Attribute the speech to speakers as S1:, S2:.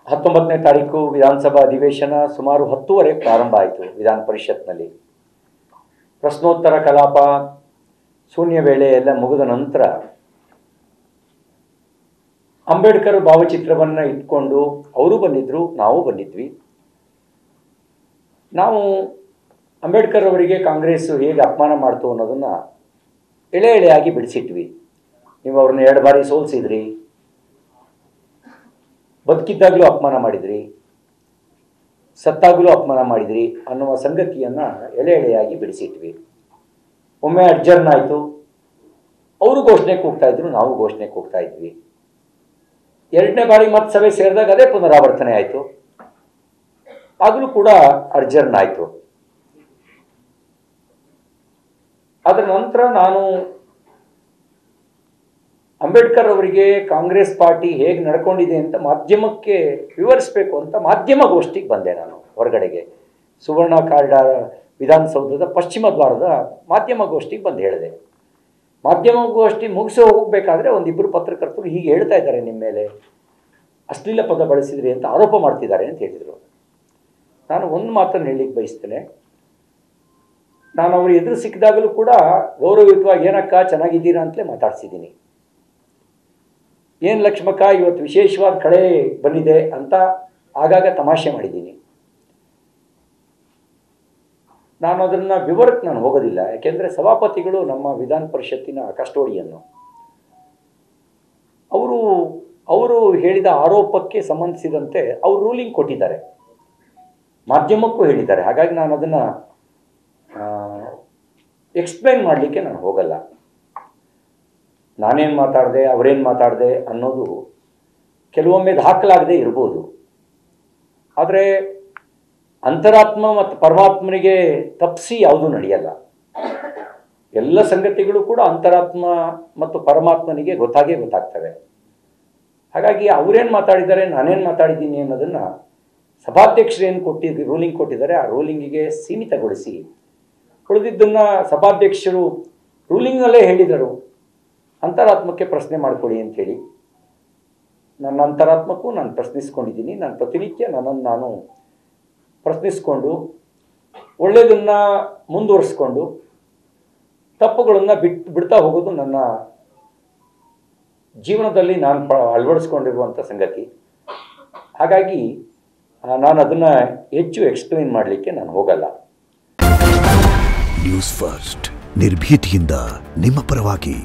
S1: 19ನೇ ತಾರೀಕು ವಿಧಾನಸಭಾ ಅಧಿವೇಶನ ಸುಮಾರು 10:30 ಪ್ರಾರಂಭ ಆಯಿತು. ವಿಧಾನ ಪರಿಷತ್ನಲ್ಲಿ ಪ್ರಶ್ನೋತ್ತರ ಕಲಾಪ, ಶೂನ್ಯ ವೇಳೆ ಎಲ್ಲ ಮುಗಿದ ನಂತರ ಅಂಬೇಡ್ಕರ್ ಭಾವಚಿತ್ರವನ್ನು ಇಟ್ಕೊಂಡು ಅವರು ಬಂದಿದ್ದರು, ನಾವು ಬಂದಿದ್ವಿ. ನಾವು ಅಂಬೇಡ್ಕರ್ ಅವರಿಗೆ ಕಾಂಗ್ರೆಸ್ ಹೇಗೆ ಅಪಮಾನ ಮಾಡ್ತು ಅನ್ನೋದನ್ನು ಎಳೆ ಎಳೆಯಾಗಿ ಬಿಡಿಸಿಟ್ವಿ. ನೀವು ಅವ್ರನ್ನ 2 ಬಾರಿ ಸೋಲಿಸಿದ್ರಿ, ಬದುಕಿದ್ದಾಗಲೂ ಅಪಮಾನ ಮಾಡಿದ್ರಿ, ಸತ್ತಾಗಲೂ ಅಪಮಾನ ಮಾಡಿದ್ರಿ ಅನ್ನುವ ಸಂಗತಿಯನ್ನು ಎಳೆ ಎಳೆಯಾಗಿ ಬಿಡಿಸಿಟ್ವಿ. ಒಮ್ಮೆ ಅಡ್ಜರ್ನ್ ಆಯಿತು, ಅವರು ಘೋಷಣೆ ಕೂಗ್ತಾಯಿದ್ರು, ನಾವು ಘೋಷಣೆ ಕೂಗ್ತಾ ಇದ್ವಿ. 2ನೇ ಬಾರಿ ಮತ್ತೆ ಸಭೆ ಸೇರಿದಾಗ ಅದೇ ಪುನರಾವರ್ತನೆ ಆಯಿತು, ಆಗಲೂ ಕೂಡ ಅಡ್ಜರ್ನ್ ಆಯಿತು. ಅದರ ನಂತರ ನಾನು ಅಂಬೇಡ್ಕರ್ ಅವರಿಗೆ ಕಾಂಗ್ರೆಸ್ ಪಾರ್ಟಿ ಹೇಗೆ ನಡ್ಕೊಂಡಿದೆ ಅಂತ ಮಾಧ್ಯಮಕ್ಕೆ ವಿವರಿಸಬೇಕು ಅಂತ ಮಾಧ್ಯಮ ಗೋಷ್ಠಿಗೆ ಬಂದೆ. ನಾನು ಹೊರಗಡೆಗೆ ಸುವರ್ಣ ಕಾರಿಡಾರ್ ವಿಧಾನಸೌಧದ ಪಶ್ಚಿಮ ದ್ವಾರದ ಮಾಧ್ಯಮ ಗೋಷ್ಠಿಗೆ ಬಂದು ಹೇಳಿದೆ. ಮಾಧ್ಯಮ ಗೋಷ್ಠಿ ಮುಗಿಸಿ ಹೋಗಬೇಕಾದ್ರೆ ಒಂದಿಬ್ಬರು ಪತ್ರಕರ್ತರು ಹೀಗೆ ಹೇಳ್ತಾ ಇದ್ದಾರೆ, ನಿಮ್ಮ ಮೇಲೆ ಅಶ್ಲೀಲ ಪದ ಬಳಸಿದ್ರಿ ಅಂತ ಆರೋಪ ಮಾಡ್ತಿದ್ದಾರೆ ಅಂತ ಹೇಳಿದರು. ನಾನು ಒಂದು ಮಾತನ್ನು ಹೇಳಲಿಕ್ಕೆ ಬಯಸ್ತೇನೆ. ನಾನು ಅವರು ಎದುರು ಸಿಕ್ಕಿದಾಗಲೂ ಕೂಡ ಗೌರವಯುತವಾಗಿ ಏನಕ್ಕ ಚೆನ್ನಾಗಿದ್ದೀರಾ ಅಂತಲೇ ಮಾತಾಡ್ಸಿದ್ದೀನಿ. ಏನು ಲಕ್ಷ್ಮಕ್ಕ ಇವತ್ತು ವಿಶೇಷವಾದ ಕಳೆ ಬಂದಿದೆ ಅಂತ ಆಗಾಗ ತಮಾಷೆ ಮಾಡಿದ್ದೀನಿ. ನಾನು ಅದನ್ನು ವಿವರಕ್ಕೆ ನಾನು ಹೋಗೋದಿಲ್ಲ, ಯಾಕೆಂದರೆ ಸಭಾಪತಿಗಳು ನಮ್ಮ ವಿಧಾನ ಪರಿಷತ್ತಿನ ಕಸ್ಟೋಡಿಯನ್ನು. ಅವರು ಹೇಳಿದ ಆರೋಪಕ್ಕೆ ಸಂಬಂಧಿಸಿದಂತೆ ಅವರು ರೂಲಿಂಗ್ ಕೊಟ್ಟಿದ್ದಾರೆ, ಮಾಧ್ಯಮಕ್ಕೂ ಹೇಳಿದ್ದಾರೆ. ಹಾಗಾಗಿ ನಾನು ಅದನ್ನು ಎಕ್ಸ್ಪ್ಲೈನ್ ಮಾಡಲಿಕ್ಕೆ ನಾನು ಹೋಗಲ್ಲ. ನಾನೇನು ಮಾತಾಡಿದೆ, ಅವರೇನು ಮಾತಾಡಿದೆ ಅನ್ನೋದು ಕೆಲವೊಮ್ಮೆ ದಾಖಲಾಗದೇ ಇರ್ಬೋದು. ಆದರೆ ಅಂತರಾತ್ಮ ಮತ್ತು ಪರಮಾತ್ಮನಿಗೆ ತಪ್ಪಿಸಿ ಯಾವುದೂ ನಡೆಯಲ್ಲ. ಎಲ್ಲ ಸಂಗತಿಗಳು ಕೂಡ ಅಂತರಾತ್ಮ ಮತ್ತು ಪರಮಾತ್ಮನಿಗೆ ಗೊತ್ತಾಗ್ತವೆ. ಹಾಗಾಗಿ ಅವರೇನು ಮಾತಾಡಿದ್ದಾರೆ, ನಾನೇನು ಮಾತಾಡಿದ್ದೀನಿ ಅನ್ನೋದನ್ನು ಸಭಾಧ್ಯಕ್ಷರು ಏನು ರೂಲಿಂಗ್ ಕೊಟ್ಟಿದ್ದಾರೆ ಆ ರೂಲಿಂಗಿಗೆ ಸೀಮಿತಗೊಳಿಸಿ, ಉಳಿದಿದ್ದನ್ನು ಸಭಾಧ್ಯಕ್ಷರು ರೂಲಿಂಗಲ್ಲೇ ಹೇಳಿದರು, ಅಂತರಾತ್ಮಕ್ಕೆ ಪ್ರಶ್ನೆ ಮಾಡಿಕೊಡಿ ಅಂಥೇಳಿ. ನನ್ನ ಅಂತರಾತ್ಮಕ್ಕೂ ನಾನು ಪ್ರಶ್ನಿಸ್ಕೊಂಡಿದ್ದೀನಿ. ನಾನು ಪ್ರತಿನಿತ್ಯ ನನ್ನನ್ನು ನಾನು ಪ್ರಶ್ನಿಸ್ಕೊಂಡು ಒಳ್ಳೆಯದನ್ನು ಮುಂದುವರಿಸ್ಕೊಂಡು ತಪ್ಪುಗಳನ್ನು ಬಿಡ್ತಾ ಹೋಗೋದು ನನ್ನ ಜೀವನದಲ್ಲಿ ನಾನು ಅಳವಡಿಸ್ಕೊಂಡಿರುವಂಥ ಸಂಗತಿ. ಹಾಗಾಗಿ ನಾನು ಅದನ್ನು ಹೆಚ್ಚು ಎಕ್ಸ್ಪ್ಲೈನ್ ಮಾಡಲಿಕ್ಕೆ ನಾನು ಹೋಗಲ್ಲ.
S2: ನ್ಯೂಸ್ ಫಸ್ಟ್, ನಿರ್ಭೀತಿಯಿಂದ ನಿಮ್ಮ ಪರವಾಗಿ.